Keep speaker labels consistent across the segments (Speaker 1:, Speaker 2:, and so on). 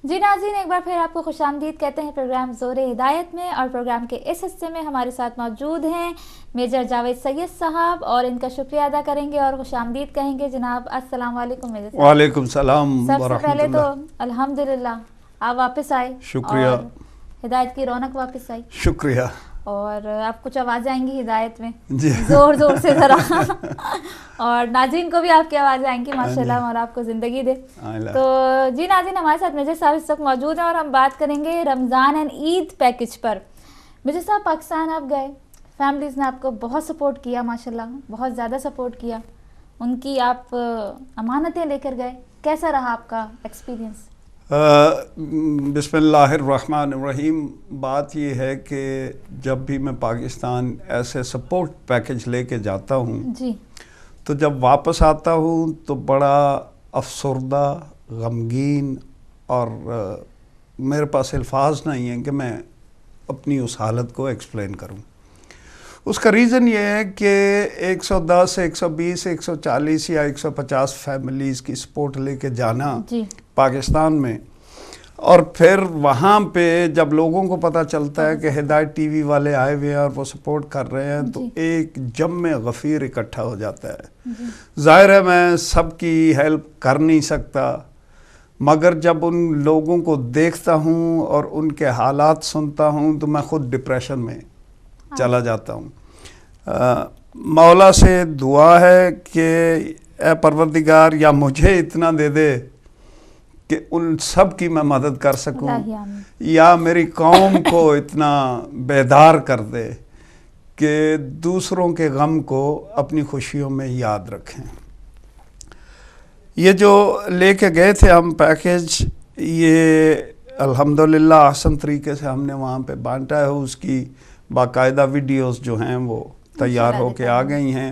Speaker 1: جی ناظرین، ایک بار پھر آپ کو خوش آمدید کہتے ہیں پروگرام زور ہدایت میں، اور پروگرام کے اس حصے میں ہمارے ساتھ موجود ہیں میجر جاوید سید صاحب، اور ان کا شکریہ ادا کریں گے اور خوش آمدید کہیں گے. جناب السلام علیکم میجر صاحب.
Speaker 2: وعلیکم السلام
Speaker 1: سب سے
Speaker 2: ورحمۃ
Speaker 1: پہلے تو
Speaker 2: اللہ.
Speaker 1: الحمدللہ آپ واپس آئے،
Speaker 2: شکریہ.
Speaker 1: اور ہدایت کی رونق واپس آئی.
Speaker 2: شکریہ.
Speaker 1: اور آپ کچھ آوازیں آئیں گی ہدایت میں
Speaker 2: جی
Speaker 1: زور زور سے ذرا اور ناظرین کو بھی آپ کی آوازیں آئیں گی ماشاءاللہ، اور آپ کو زندگی دے. تو جی ناظرین، ہمارے ساتھ میجر صاحب اس وقت موجود ہیں اور ہم بات کریں گے رمضان اینڈ عید پیکج پر. میجر صاحب، پاکستان آپ گئے، فیملیز نے آپ کو بہت سپورٹ کیا ماشاءاللہ، بہت زیادہ سپورٹ کیا، ان کی آپ امانتیں لے کر گئے، کیسا رہا آپ کا ایکسپیرینس؟
Speaker 2: بسم اللہ الرحمن الرحیم. بات یہ ہے کہ جب بھی میں پاکستان ایسے سپورٹ پیکج لے کے جاتا ہوں
Speaker 1: جی،
Speaker 2: تو جب واپس آتا ہوں تو بڑا افسردہ، غمگین، اور میرے پاس الفاظ نہیں ہیں کہ میں اپنی اس حالت کو ایکسپلین کروں. اس کا ریزن یہ ہے کہ 110 120 140 یا 150 فیملیز کی سپورٹ لے کے جانا
Speaker 1: جی
Speaker 2: پاکستان میں، اور پھر وہاں پہ جب لوگوں کو پتہ چلتا ہے کہ ہدایت ٹی وی والے آئے ہوئے ہیں اور وہ سپورٹ کر رہے ہیں تو ایک جم غفیر اکٹھا ہو جاتا ہے. ظاہر ہے میں سب کی ہیلپ کر نہیں سکتا، مگر جب ان لوگوں کو دیکھتا ہوں اور ان کے حالات سنتا ہوں تو میں خود ڈپریشن میں چلا جاتا ہوں. مولا سے دعا ہے کہ اے پروردگار یا مجھے اتنا دے دے کہ ان سب کی میں مدد کر سکوں، یا میری قوم کو اتنا بیدار کر دے کہ دوسروں کے غم کو اپنی خوشیوں میں یاد رکھیں. یہ جو لے کے گئے تھے ہم پیکج، یہ الحمدللہ احسن طریقے سے ہم نے وہاں پہ بانٹا ہے. اس کی باقاعدہ ویڈیوز جو ہیں وہ تیار ہو کے آ گئی ہیں.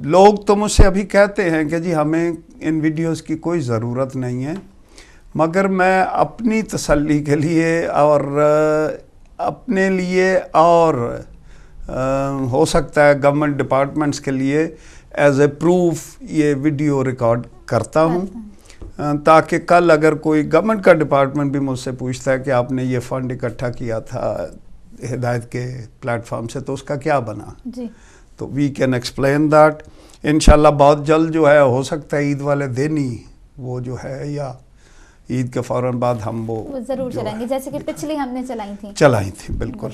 Speaker 2: لوگ تو مجھ سے ابھی کہتے ہیں کہ جی ہمیں ان ویڈیوز کی کوئی ضرورت نہیں ہے، مگر میں اپنی تسلی کے لیے اور اپنے لیے اور ہو سکتا ہے گورنمنٹ ڈپارٹمنٹس کے لیے ایز اے پروف یہ ویڈیو ریکارڈ کرتا ہوں، تاکہ کل اگر کوئی گورنمنٹ کا ڈپارٹمنٹ بھی مجھ سے پوچھتا ہے کہ آپ نے یہ فنڈ اکٹھا کیا تھا ہدایت کے پلیٹ فارم سے تو اس کا کیا بنا،
Speaker 1: جی
Speaker 2: تو وی کین ایکسپلین دیٹ. انشاءاللہ بہت جلد جو ہے ہو سکتا ہے عید والے دن ہی وہ جو ہے یا عید کے فوراً بعد ہم وہ
Speaker 1: ضرور چلائیں گے، جیسے کہ پچھلی ہم نے
Speaker 2: چلائی تھی. بالکل.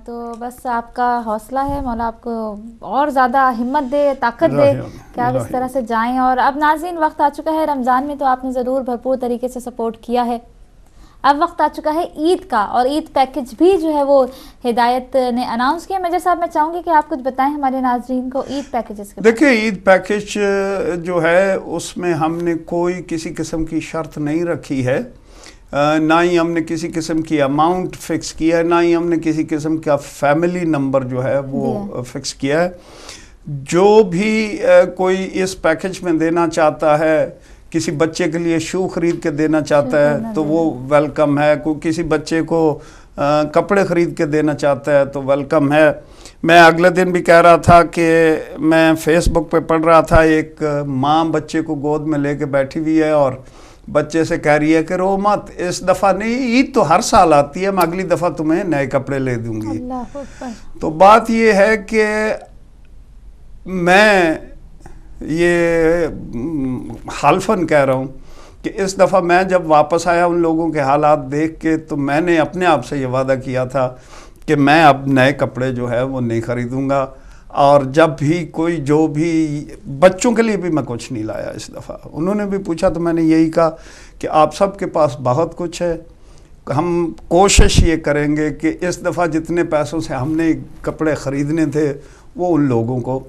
Speaker 1: تو بس آپ کا حوصلہ ہے، مولا آپ کو اور زیادہ ہمت دے، طاقت دے کہ آپ اس طرح سے جائیں. اور اب ناظرین وقت آ چکا ہے، رمضان میں تو آپ نے ضرور بھرپور طریقے سے سپورٹ کیا ہے، اب وقت آ چکا ہے عید کا، اور عید پیکج بھی جو ہے وہ ہدایت نے اناؤنس کیا. میجر صاحب میں چاہوں گی کہ آپ کچھ بتائیں ہمارے ناظرین کو عید پیکیجز کے بارے میں.
Speaker 2: دیکھیں عید پیکج جو ہے اس میں ہم نے کوئی کسی قسم کی شرط نہیں رکھی ہے، نہ ہی ہم نے کسی قسم کی اماؤنٹ فکس کیا ہے، نہ ہی ہم نے کسی قسم کا فیملی نمبر جو ہے وہ فکس کیا ہے. جو بھی کوئی اس پیکج میں دینا چاہتا ہے، کسی بچے کے لیے شو خرید کے دینا چاہتا ہے تو وہ ویلکم ہے، کوئی کسی بچے کو کپڑے خرید کے دینا چاہتا ہے تو ویلکم ہے. میں اگلے دن بھی کہہ رہا تھا کہ میں فیس بک پہ پڑھ رہا تھا، ایک ماں بچے کو گود میں لے کے بیٹھی ہوئی ہے اور بچے سے کہہ رہی ہے کہ رو مت، اس دفعہ نہیں، عید تو ہر سال آتی ہے، میں اگلی دفعہ تمہیں نئے کپڑے لے دوں گی. تو بات یہ ہے کہ میں یہ حلفاً کہہ رہا ہوں کہ اس دفعہ میں جب واپس آیا ان لوگوں کے حالات دیکھ کے تو میں نے اپنے آپ سے یہ وعدہ کیا تھا کہ میں اب نئے کپڑے جو ہے وہ نہیں خریدوں گا، اور جب بھی کوئی جو بھی بچوں کے لیے بھی میں کچھ نہیں لایا اس دفعہ. انہوں نے بھی پوچھا تو میں نے یہی کہا کہ آپ سب کے پاس بہت کچھ ہے، ہم کوشش یہ کریں گے کہ اس دفعہ جتنے پیسوں سے ہم نے کپڑے خریدنے تھے وہ ان لوگوں کو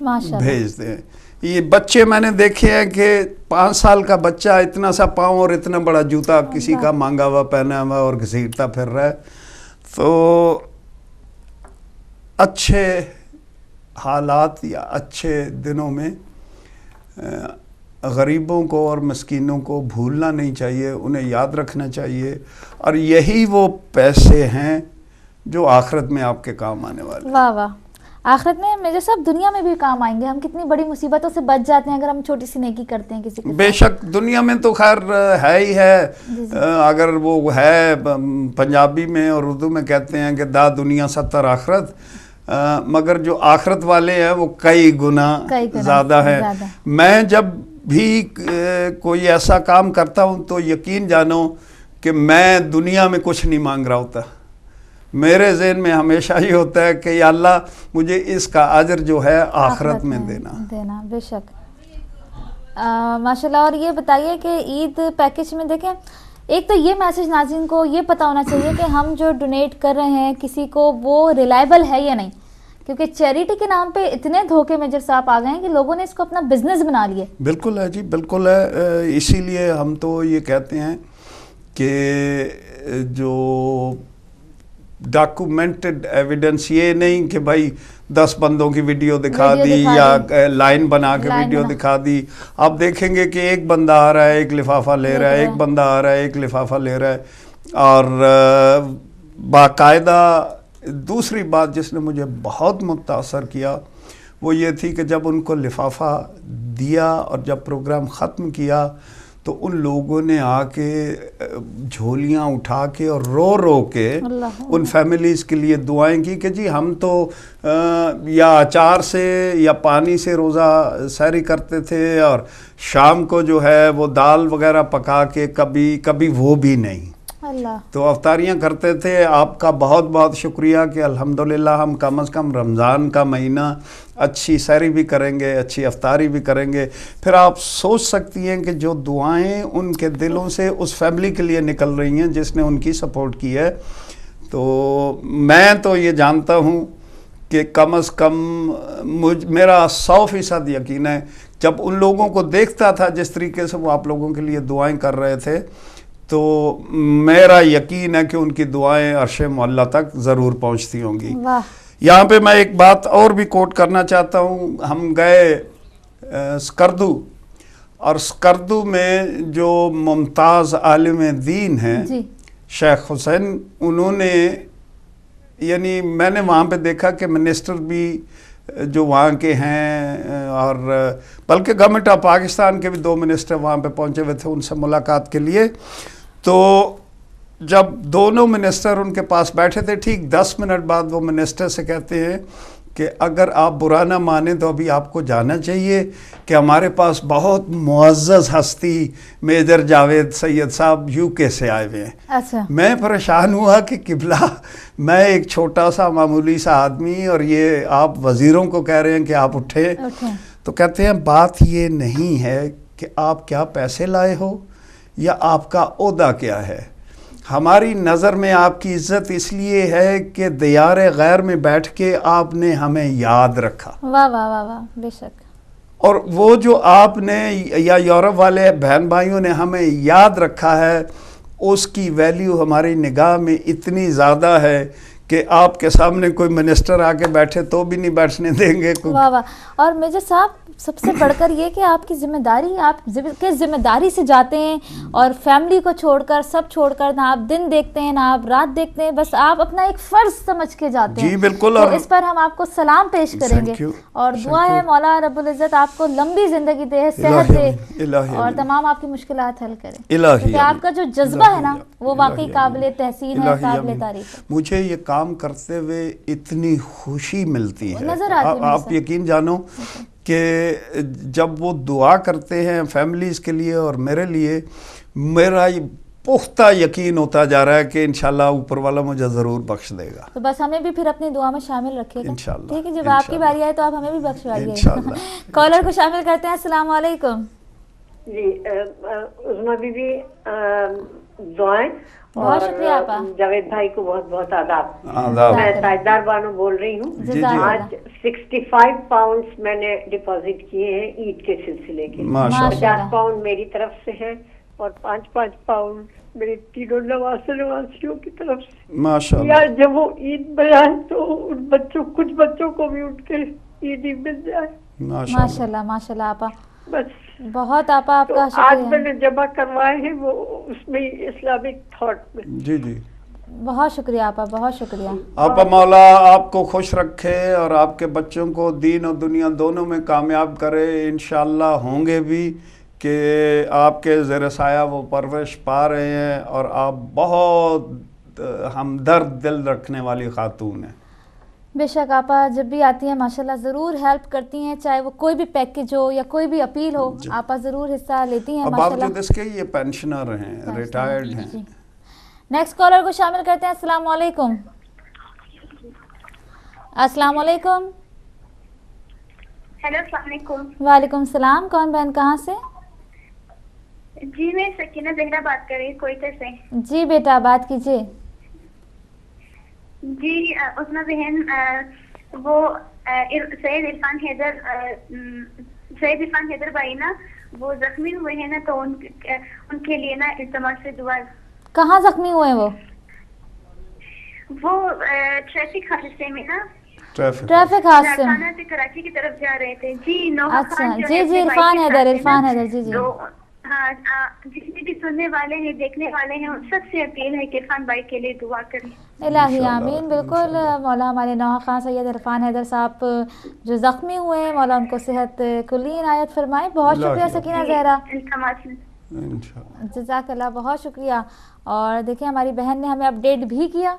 Speaker 2: بھیج دیں. یہ بچے میں نے دیکھے ہیں کہ 5 سال کا بچہ اتنا سا پاؤں اور اتنا بڑا جوتا کسی کا مانگا ہوا پہنا ہوا اور گھسیٹتا پھر رہا ہے. تو اچھے حالات یا اچھے دنوں میں غریبوں کو اور مسکینوں کو بھولنا نہیں چاہیے، انہیں یاد رکھنا چاہیے، اور یہی وہ پیسے ہیں جو آخرت میں آپ کے کام آنے والے ہیں.
Speaker 1: واہ واہ، آخرت میں میجر صاحب دنیا میں بھی کام آئیں گے. ہم کتنی بڑی مصیبتوں سے بچ جاتے ہیں اگر ہم چھوٹی سی نیکی کرتے ہیں کسی کے.
Speaker 2: بے شک دنیا میں تو خیر ہے ہی ہے. اگر وہ ہے پنجابی میں اور اردو میں کہتے ہیں کہ دا دنیا 70 آخرت، مگر جو آخرت والے ہیں وہ کئی گنا زیادہ ہیں. میں جب بھی کوئی ایسا کام کرتا ہوں تو یقین جانو کہ میں دنیا میں کچھ نہیں مانگ رہا ہوتا. میرے ذہن میں ہمیشہ یہ ہوتا ہے کہ یا اللہ مجھے اس کا اجر جو ہے آخرت میں دینا.
Speaker 1: بے شک ماشاء اللہ. اور یہ بتائیے کہ عید پیکج میں دیکھیں ایک تو یہ میسج ناظرین کو یہ پتہ ہونا چاہیے کہ ہم جو ڈونیٹ کر رہے ہیں کسی کو وہ ریلائبل ہے یا نہیں، کیونکہ چیریٹی کے نام پہ اتنے دھوکے میجر صاحب آ گئے ہیں کہ لوگوں نے اس کو اپنا بزنس بنا لیا. بالکل
Speaker 2: ہے جی، بالکل ہے. اسی لیے ہم تو یہ کہتے ہیں کہ جو ڈاکومنٹڈ ایویڈنس، یہ نہیں کہ بھائی 10 بندوں کی ویڈیو دکھا دی یا لائن بنا کے ویڈیو دکھا دی. آپ دیکھیں گے کہ ایک بندہ آ رہا ہے ایک لفافہ لے رہا ہے، ایک بندہ آ رہا ہے ایک لفافہ لے رہا ہے. اور باقاعدہ دوسری بات جس نے مجھے بہت متاثر کیا وہ یہ تھی کہ جب ان کو لفافہ دیا اور جب پروگرام ختم کیا تو ان لوگوں نے آ کے جھولیاں اٹھا کے اور رو رو کے ان فیملیز کے لیے دعائیں کی کہ جی ہم تو یا اچار سے یا پانی سے روزہ سحری کرتے تھے اور شام کو جو ہے وہ دال وغیرہ پکا کے کبھی وہ بھی نہیں، تو افطاریاں کرتے تھے. آپ کا بہت بہت شکریہ کہ الحمدللہ ہم کم از کم رمضان کا مہینہ اچھی سحری بھی کریں گے، اچھی افطاری بھی کریں گے. پھر آپ سوچ سکتی ہیں کہ جو دعائیں ان کے دلوں سے اس فیملی کے لیے نکل رہی ہیں جس نے ان کی سپورٹ کی ہے. تو میں تو یہ جانتا ہوں کہ کم از کم میرا 100% یقین ہے جب ان لوگوں کو دیکھتا تھا جس طریقے سے وہ آپ لوگوں کے لیے دعائیں کر رہے تھے تو میرا یقین ہے کہ ان کی دعائیں عرش معلی تک ضرور پہنچتی ہوں گی. یہاں پہ میں ایک بات اور بھی کوٹ کرنا چاہتا ہوں. ہم گئے سکردو، اور سکردو میں جو ممتاز عالم دین ہیں شیخ حسین، انہوں نے یعنی میں نے وہاں پہ دیکھا کہ منسٹر بھی جو وہاں کے ہیں اور بلکہ گورنمنٹ آف پاکستان کے بھی 2 منسٹر وہاں پہ پہنچے ہوئے تھے ان سے ملاقات کے لیے. تو جب دونوں منسٹر ان کے پاس بیٹھے تھے ٹھیک 10 منٹ بعد وہ منسٹر سے کہتے ہیں کہ اگر آپ برا نہ مانیں تو ابھی آپ کو جانا چاہیے کہ ہمارے پاس بہت معزز ہستی میجر جاوید سید صاحب UK سے آئے ہوئے ہیں.
Speaker 1: اچھا.
Speaker 2: میں پریشان ہوا کہ قبلہ میں ایک چھوٹا سا معمولی سا آدمی اور یہ آپ وزیروں کو کہہ رہے ہیں کہ آپ اٹھیں. تو کہتے ہیں بات یہ نہیں ہے کہ آپ کیا پیسے لائے ہو یا آپ کا عہدہ کیا ہے، ہماری نظر میں آپ کی عزت اس لیے ہے کہ دیار غیر میں بیٹھ کے آپ نے ہمیں یاد رکھا.
Speaker 1: واہ واہ واہ واہ، بے شک.
Speaker 2: اور وہ جو آپ نے یا یورپ والے بہن بھائیوں نے ہمیں یاد رکھا ہے اس کی ویلیو ہماری نگاہ میں اتنی زیادہ ہے کہ آپ کے سامنے کوئی منسٹر آ کے بیٹھے تو بھی نہیں بیٹھنے دیں گے.
Speaker 1: واہ واہ. اور میجر صاحب سب سے بڑھ کر یہ کہ آپ کی ذمہ داری، آپ کس ذمہ داری سے جاتے ہیں اور فیملی کو چھوڑ کر سب چھوڑ کر، نہ آپ دن دیکھتے ہیں نہ آپ رات دیکھتے ہیں، بس آپ اپنا ایک فرض سمجھ کے جاتے ہیں.
Speaker 2: جی بالکل.
Speaker 1: تو اس پر ہم آپ کو سلام پیش کریں گے اور دعا ہے مولا رب العزت آپ کو لمبی زندگی دے، صحت دے اور تمام آپ کی مشکلات حل کرے. کیونکہ آپ کا جو جذبہ ہے نا وہ واقعی قابل تحسین ہے، قابل تعریف ہے.
Speaker 2: مجھے یہ کام کرتے ہوئے اتنی خوشی ملتی ہے.
Speaker 1: نظر آتی ہے.
Speaker 2: آپ یقین جانو کہ جب وہ دعا کرتے ہیں فیملیز کے لیے اور میرے لیے، میرا یہ پختہ یقین ہوتا جا رہا ہے کہ انشاءاللہ اوپر والا مجھے ضرور بخش دے گا.
Speaker 1: تو بس ہمیں بھی پھر اپنی دعا میں شامل رکھیے گا
Speaker 2: انشاءاللہ.
Speaker 1: ٹھیک ہے، جب آپ کی باری آئے تو آپ ہمیں بھی بخشوائیے گا. کالر کو شامل کرتے ہیں. السلام علیکم.
Speaker 3: جی عظمیٰ بی بی دعائیں.
Speaker 1: بہت شکریہ آپا.
Speaker 3: جاوید بھائی کو بہت بہت آداب. میں تاجدار بانو بول رہی ہوں. آج 65 پاؤنڈز میں نے ڈپازٹ کیے ہیں عید کے سلسلے کے. 50 پاؤنڈ میری طرف سے ہے اور 5 پاؤنڈ میرے تینوں نواسیوں کی طرف سے.
Speaker 2: ماشاءاللہ.
Speaker 3: یار جب وہ عید بیان تو ان بچوں، کچھ بچوں کو بھی ان کے عیدی مل جائے.
Speaker 1: ماشاءاللہ ماشاءاللہ آپا.
Speaker 3: بس
Speaker 1: بہت آپا آپ کا
Speaker 3: شکریہ. آج میں نے جمع کروائے ہیں وہ اس میں اسلامک تھاٹ میں.
Speaker 2: جی جی
Speaker 1: بہت شکریہ آپا، بہت شکریہ
Speaker 2: آپا. مولا آپ کو خوش رکھے اور آپ کے بچوں کو دین اور دنیا دونوں میں کامیاب کرے. انشاءاللہ ہوں گے بھی کہ آپ کے زیر سایہ وہ پرورش پا رہے ہیں اور آپ بہت ہمدرد دل رکھنے والی خاتون ہیں.
Speaker 1: بے شک آپا جب بھی آتی ہیں ماشاءاللہ ضرور ہیلپ کرتی ہیں، چاہے وہ کوئی بھی پیکج ہو یا کوئی بھی اپیل ہو، آپا ضرور حصہ لیتی ہیں ماشاءاللہ.
Speaker 2: اب آپ جو اس کے یہ پینشنر ہیں، ریٹائرڈ ہیں.
Speaker 1: نیکسٹ کالر کو شامل کرتے ہیں. السلام علیکم. السلام علیکم.
Speaker 4: ہیلو السلام علیکم.
Speaker 1: وعلیکم السلام. کون بہن کہاں سے؟
Speaker 4: جی میں سکینہ زہرا بات کر رہی ہوں کوئٹہ سے.
Speaker 1: جی بیٹا بات کیجیے.
Speaker 4: جی عظمیٰ بہن وہ سید عرفان حیدر بھائی نا وہ زخمی ہوئے ہیں نا، تو ان کے لیے نا اجتماع سے دعا.
Speaker 1: کہاں زخمی ہوئے وہ
Speaker 4: ٹریفک حادثے میں نا،
Speaker 1: ٹریفک حادثے میں
Speaker 4: سے کراچی کی طرف جا رہے تھے. جی
Speaker 1: اچھا جی جی عرفان حیدر جی جی.
Speaker 4: ہاں جتنے بھی سننے والے ہیں دیکھنے والے ہیں ان سب سے اپیل ہے کہ عرفان بھائی کے لیے دعا کریں.
Speaker 1: الہی آمین. بالکل مولا ہمارے نوحہ خان سید عرفان حیدر صاحب جو زخمی ہوئے ہیں مولا ان کو صحت کلی عنایت فرمائے. بہت شکریہ سکینہ زہرا، جزاک اللہ، بہت شکریہ. اور دیکھیں ہماری بہن نے ہمیں اپڈیٹ بھی کیا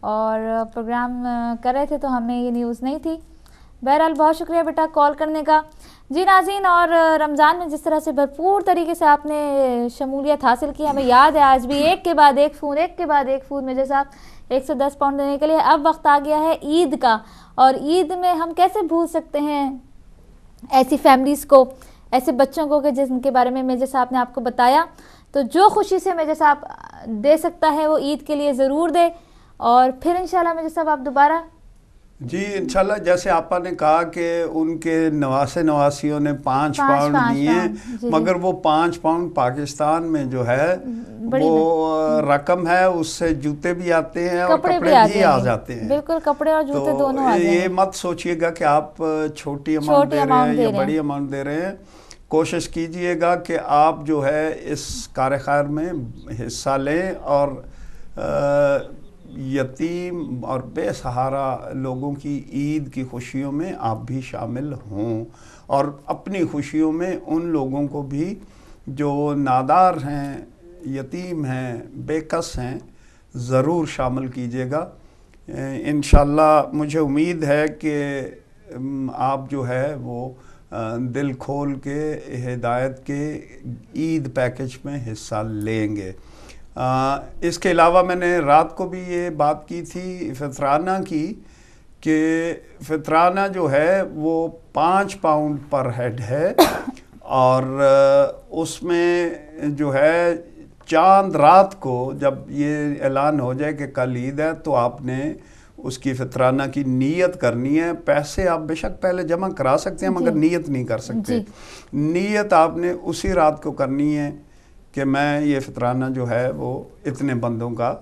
Speaker 1: اور پروگرام کر رہے تھے تو ہمیں یہ نیوز نہیں تھی. بہرحال بہت شکریہ بیٹا کال کرنے کا. جی ناظرین، اور رمضان میں جس طرح سے بھرپور طریقے سے آپ نے شمولیت حاصل کی، ہمیں یاد ہے آج بھی ایک کے بعد ایک فون میرے ساتھ 110 پاؤنڈ دینے کے لیے. اب وقت آ گیا ہے عید کا، اور عید میں ہم کیسے بھول سکتے ہیں ایسی فیملیز کو، ایسے بچوں کو کہ جن کے بارے میں میجر صاحب نے آپ کو بتایا. تو جو خوشی سے میجر صاحب دے سکتا ہے وہ عید کے لیے ضرور دے. اور پھر انشاءاللہ میجر صاحب آپ دوبارہ.
Speaker 2: جی انشاءاللہ جیسے آپا نے کہا کہ ان کے نواسیوں نے 5 پاؤنڈ دیے، مگر وہ 5 پاؤنڈ پاکستان میں جو ہے وہ رقم ہے، اس سے جوتے بھی آتے ہیں اور کپڑے بھی آ جاتے ہیں.
Speaker 1: بالکل کپڑے اور جوتے دونوں آ جاتے ہیں.
Speaker 2: یہ مت سوچئے گا کہ آپ چھوٹی اماؤنٹ دے رہے ہیں یا بڑی اماؤنٹ دے رہے ہیں. کوشش کیجئے گا کہ آپ جو ہے اس کار خیر میں حصہ لیں اور یتیم اور بے سہارا لوگوں کی عید کی خوشیوں میں آپ بھی شامل ہوں، اور اپنی خوشیوں میں ان لوگوں کو بھی جو نادار ہیں، یتیم ہیں، بے کس ہیں، ضرور شامل کیجیے گا. انشاءاللہ مجھے امید ہے کہ آپ جو ہے وہ دل کھول کے ہدایت کے عید پیکج میں حصہ لیں گے. اس کے علاوہ میں نے رات کو بھی یہ بات کی تھی فطرانہ کی کہ فطرانہ جو ہے وہ 5 پاؤنڈ پر ہیڈ ہے، اور اس میں جو ہے چاند رات کو جب یہ اعلان ہو جائے کہ کل عید ہے تو آپ نے اس کی فطرانہ کی نیت کرنی ہے. پیسے آپ بے شک پہلے جمع کرا سکتے ہیں مگر نیت نہیں کر سکتے. نیت آپ نے اسی رات کو کرنی ہے کہ میں یہ فطرانہ جو ہے وہ اتنے بندوں کا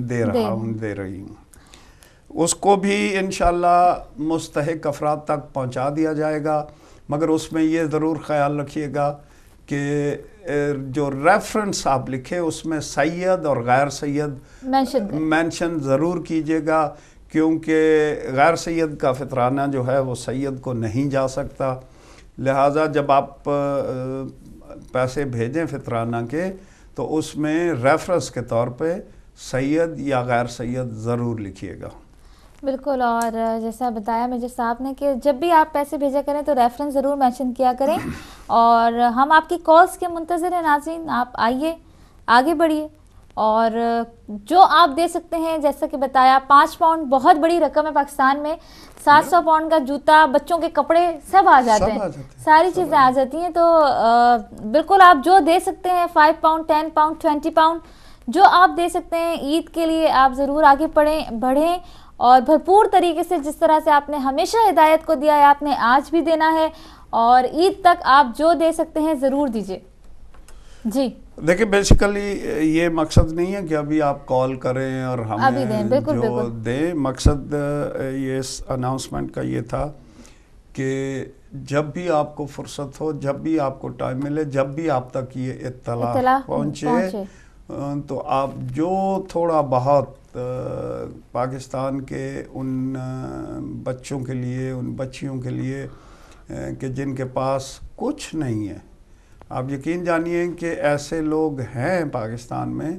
Speaker 2: دے رہی ہوں. اس کو بھی انشاءاللہ مستحق افراد تک پہنچا دیا جائے گا، مگر اس میں یہ ضرور خیال رکھیے گا کہ جو ریفرنس آپ لکھیں اس میں سید اور غیر سید مینشن ضرور کیجیے گا، کیونکہ غیر سید کا فطرانہ جو ہے وہ سید کو نہیں جا سکتا. لہٰذا جب آپ پیسے بھیجیں فطرانہ کے تو اس میں ریفرنس کے طور پہ سید یا غیر سید ضرور لکھیے گا.
Speaker 1: بالکل. اور جیسا بتایا میجر صاحب نے کہ جب بھی آپ پیسے بھیجا کریں تو ریفرنس ضرور مینشن کیا کریں. اور ہم آپ کی کالز کے منتظر ہیں ناظرین، آپ آئیے آگے بڑھیے اور جو آپ دے سکتے ہیں. جیسا کہ بتایا 5 پاؤنڈ بہت بڑی رقم ہے پاکستان میں. 700 پاؤنڈ کا جوتا، بچوں کے کپڑے سب آ جاتے ہیں، ساری چیزیں آ جاتی ہیں. تو بالکل آپ جو دے سکتے ہیں 5 پاؤنڈ 10 پاؤنڈ 20 پاؤنڈ جو آپ دے سکتے ہیں عید کے لیے آپ ضرور آگے بڑھیں اور بھرپور طریقے سے جس طرح سے آپ نے ہمیشہ ہدایت کو دیا ہے آپ نے آج بھی دینا ہے، اور عید تک آپ جو دے سکتے ہیں ضرور دیجیے. جی
Speaker 2: دیکھیں بیسیکلی یہ مقصد نہیں ہے کہ ابھی آپ کال کریں اور ہمیں جو دیں. مقصد یہ اس اناؤنسمنٹ کا یہ تھا کہ جب بھی آپ کو فرصت ہو، جب بھی آپ کو ٹائم ملے، جب بھی آپ تک یہ اطلاع پہنچے تو آپ جو تھوڑا بہت پاکستان کے ان بچوں کے لیے، ان بچیوں کے لیے کہ جن کے پاس کچھ نہیں ہے، آپ یقین جانیے کہ ایسے لوگ ہیں پاکستان میں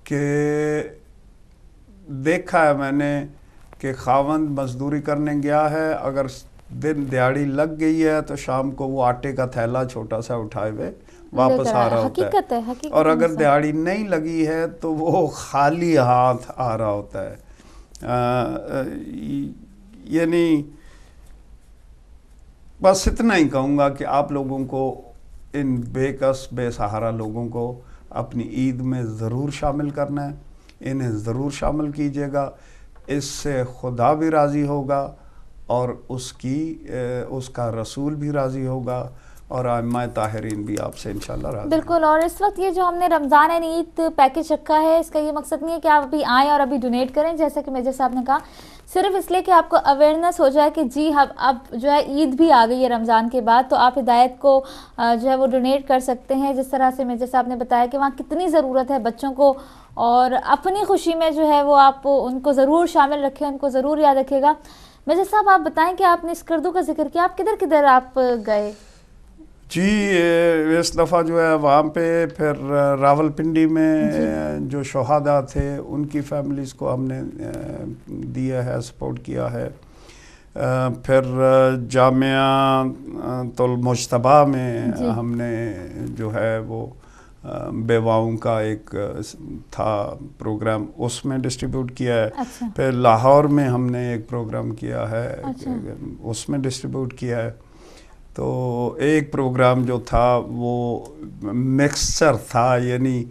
Speaker 2: کہ دیکھا ہے میں نے کہ خاوند مزدوری کرنے گیا ہے، اگر دن دیہڑی لگ گئی ہے تو شام کو وہ آٹے کا تھیلا چھوٹا سا اٹھائے ہوئے واپس آ رہا ہوتا ہے، اور اگر دیہڑی نہیں لگی ہے تو وہ خالی ہاتھ آ رہا ہوتا ہے. یعنی بس اتنا ہی کہوں گا کہ آپ لوگوں کو، ان بے کس بے سہارا لوگوں کو اپنی عید میں ضرور شامل کرنا ہے، انہیں ضرور شامل کیجیے گا. اس سے خدا بھی راضی ہوگا اور اس کا رسول بھی راضی ہوگا، اور ائمہ طاہرین بھی آپ سے انشاءاللہ راضی.
Speaker 1: بالکل. اور اس وقت یہ جو ہم نے رمضان اینڈ عید پیکج رکھا ہے، اس کا یہ مقصد نہیں ہے کہ آپ ابھی آئیں اور ابھی ڈونیٹ کریں، جیسا کہ میجر صاحب نے کہا، صرف اس لیے کہ آپ کو اویئرنیس ہو جائے کہ جی اب جو ہے عید بھی آ گئی ہے رمضان کے بعد، تو آپ ہدایت کو جو ہے وہ ڈونیٹ کر سکتے ہیں. جس طرح سے میجر صاحب نے بتایا کہ وہاں کتنی ضرورت ہے بچوں کو، اور اپنی خوشی میں جو ہے وہ آپ ان کو ضرور شامل رکھیں، ان کو ضرور یاد رکھے گا. میجر صاحب آپ بتائیں کہ آپ نے اسکردو کا ذکر کیا، آپ کدھر کدھر آپ گئے؟
Speaker 2: جی اس دفعہ جو ہے وہاں پہ پھر راول پنڈی میں جو شہداء تھے ان کی فیملیز کو ہم نے دیا ہے، سپورٹ کیا ہے. پھر جامعہ المجتبیٰ میں ہم نے جو ہے وہ بیواؤں کا ایک تھا پروگرام، اس میں ڈسٹریبیوٹ کیا ہے. پھر لاہور میں ہم نے ایک پروگرام کیا ہے، اس میں ڈسٹریبیوٹ کیا ہے. تو ایک پروگرام جو تھا وہ مکسچر تھا، یعنی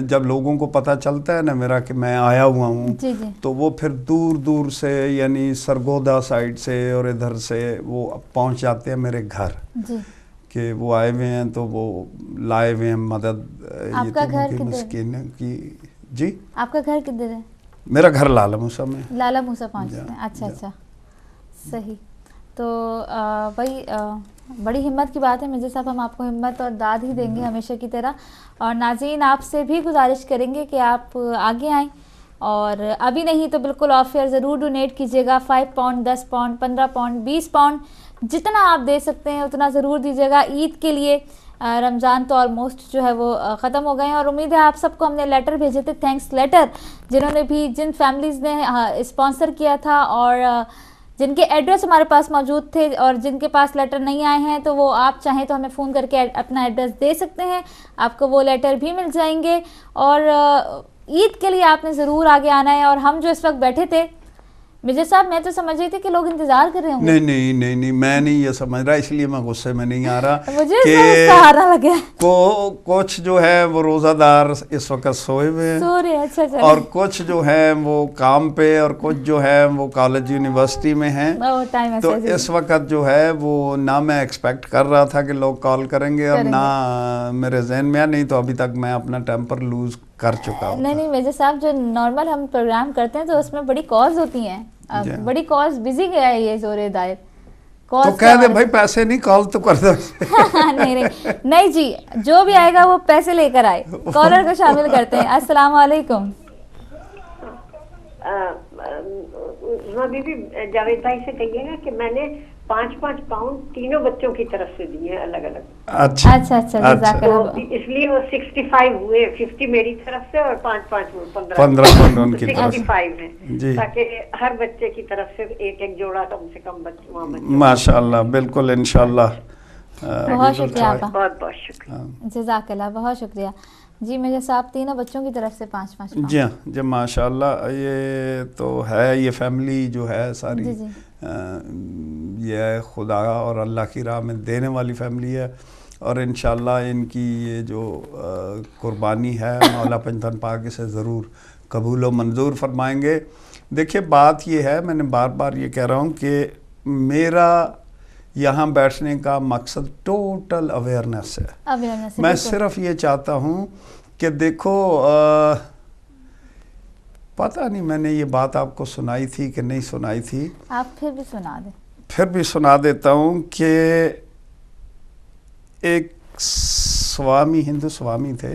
Speaker 2: جب لوگوں کو پتہ چلتا ہے نا میرا کہ میں آیا ہوا ہوں تو وہ پھر دور دور سے، یعنی سرگودا سائڈ سے اور ادھر سے وہ پہنچ جاتے ہیں میرے گھر کہ وہ آئے ہوئے ہیں، تو وہ لائے ہوئے ہیں مدد یتیموں کی، مسکینوں کی. جی
Speaker 1: آپ کا گھر کدھر ہے؟
Speaker 2: میرا گھر لالا موسیٰ میں.
Speaker 1: لالا موسیٰ پہنچتے ہیں، اچھا صحیح. تو بھائی بڑی ہمت کی بات ہے میجر صاحب، ہم آپ کو ہمت اور داد ہی دیں گے ہمیشہ کی طرح. اور ناظرین آپ سے بھی گزارش کریں گے کہ آپ آگے آئیں، اور ابھی نہیں تو بالکل آف ایئر ضرور ڈونیٹ کیجیے گا. 5 پاؤنڈ، 10 پاؤنڈ، 15 پاؤنڈ، 20 پاؤنڈ، جتنا آپ دے سکتے ہیں اتنا ضرور دیجیے گا. عید کے لیے رمضان تو آلموسٹ جو ہے وہ ختم ہو گئے ہیں، اور امید ہے آپ سب کو ہم نے لیٹر بھیجے تھے، تھینکس لیٹر، جنہوں نے بھی، جن فیملیز نے اسپانسر کیا تھا اور جن کے ایڈریس ہمارے پاس موجود تھے، اور جن کے پاس لیٹر نہیں آئے ہیں تو وہ آپ چاہیں تو ہمیں فون کر کے اپنا ایڈریس دے سکتے ہیں، آپ کو وہ لیٹر بھی مل جائیں گے. اور عید کے لیے آپ نے ضرور آگے آنا ہے. اور ہم جو اس وقت بیٹھے تھے میجر صاحب، میں تو سمجھ رہی تھی کہ لوگ انتظار کر رہے ہوں گے.
Speaker 2: نہیں میں نہیں یہ سمجھ رہا، اس لیے میں غصے میں نہیں آ رہا
Speaker 1: مجھے سہارا لگا.
Speaker 2: کچھ جو ہے وہ روزہ دار اس وقت سوئے ہوئے ہیں، اور کچھ جو ہے وہ کام پہ، اور کچھ جو ہے وہ کالج یونیورسٹی میں ہیں. تو اس وقت جو ہے وہ نہ میں ایکسپیکٹ کر رہا تھا کہ لوگ کال کریں گے، اور نہ میرے ذہن میں، نہیں تو ابھی تک میں اپنا ٹیمپر لوز کر چکا ہوں.
Speaker 1: نہیں میجر صاحب، جو نارمل ہم پروگرام کرتے ہیں تو اس میں بڑی کالز ہوتی ہیں، بڑی کالز بزی گیا ہے یہ زور ہدایت.
Speaker 2: تو کہہ دے بھائی پیسے نہیں، کال تو کر دو.
Speaker 1: نہیں جی، جو بھی آئے گا وہ پیسے لے کر آئے. کالر کو شامل کرتے ہیں. السلام علیکم.
Speaker 3: جاوید بھائی سے کہیے گا کہ میں نے 5-5 پاؤنڈ تینوں بچوں کی طرف سے دیے ہیں الگ الگ.
Speaker 1: اچھا
Speaker 3: اس لیے وہ 65 ہوئے، 50 میری طرف سے اور 5-5
Speaker 2: 15 پاؤنڈ ان کی طرف سے
Speaker 3: 65 ہیں، تاکہ ہر بچے کی طرف سے ایک جوڑا کم سے کم بچوں.
Speaker 2: ماشاءاللہ، بالکل انشاءاللہ.
Speaker 1: بہت شکریہ آپ کا،
Speaker 3: بہت بہت شکریہ،
Speaker 1: جزاک اللہ، بہت شکریہ. جی میجر صاحب، تینوں بچوں کی طرف سے 5-5.
Speaker 2: جی ماشاءاللہ. یہ تو ہے، یہ فیملی جو ہے ساری یہ خدا اور اللہ کی راہ میں دینے والی فیملی ہے، اور انشاءاللہ ان کی یہ جو قربانی ہے مولا پنجتن پاک سے ضرور قبول و منظور فرمائیں گے. دیکھیے بات یہ ہے، میں نے بار بار یہ کہہ رہا ہوں کہ میرا یہاں بیٹھنے کا مقصد ٹوٹل اویئرنیس ہے. میں صرف یہ چاہتا ہوں کہ دیکھو، پتہ نہیں میں نے یہ بات آپ کو سنائی تھی کہ نہیں سنائی تھی،
Speaker 1: آپ پھر بھی سنا دیں.
Speaker 2: پھر بھی سنا دیتا ہوں کہ ایک سوامی، ہندو سوامی تھے،